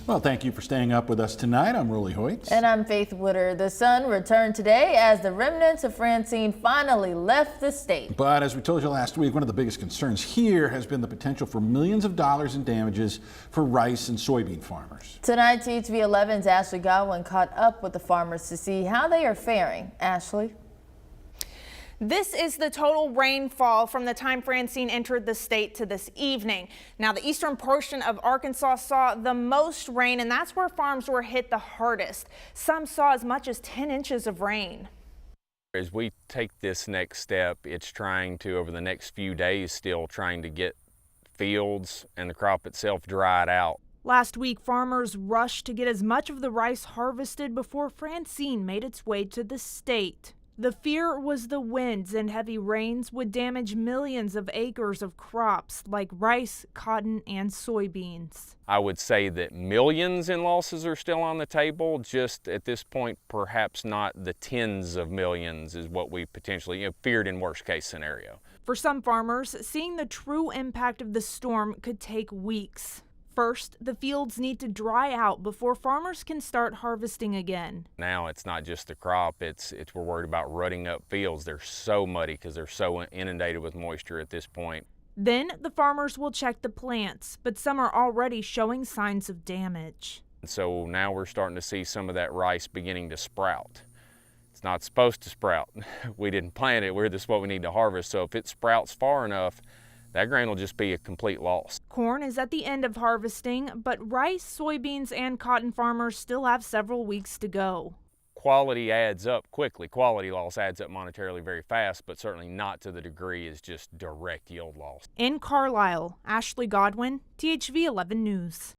Well, thank you for staying up with us tonight. I'm Rolly Hoyt. And I'm Faith Witter. The sun returned today as the remnants of Francine finally left the state. But as we told you last week, one of the biggest concerns here has been the potential for millions of dollars in damages for rice and soybean farmers. Tonight, THV 11's Ashley Godwin caught up with the farmers to see how they are faring. Ashley? This is the total rainfall from the time Francine entered the state to this evening. Now, the eastern portion of Arkansas saw the most rain, and that's where farms were hit the hardest. Some saw as much as 10 inches of rain. As we take this next step, it's trying to, over the next few days, still trying to get fields and the crop itself dried out. Last week, farmers rushed to get as much of the rice harvested before Francine made its way to the state. The fear was the winds and heavy rains would damage millions of acres of crops like rice, cotton, and soybeans. I would say that millions in losses are still on the table. Just at this point, perhaps not the tens of millions is what we potentially feared in worst case scenario. For some farmers, seeing the true impact of the storm could take weeks. First, the fields need to dry out before farmers can start harvesting again. Now it's not just the crop, it's we're worried about rutting up fields. They're so muddy because they're so inundated with moisture at this point. Then the farmers will check the plants, but some are already showing signs of damage. So now we're starting to see some of that rice beginning to sprout. It's not supposed to sprout. We didn't plant it, this is what we need to harvest. So if it sprouts far enough, that grain will just be a complete loss. Corn is at the end of harvesting, but rice, soybeans, and cotton farmers still have several weeks to go. Quality adds up quickly. Quality loss adds up monetarily very fast, but certainly not to the degree as just direct yield loss. In Carlisle, Ashley Godwin, THV 11 News.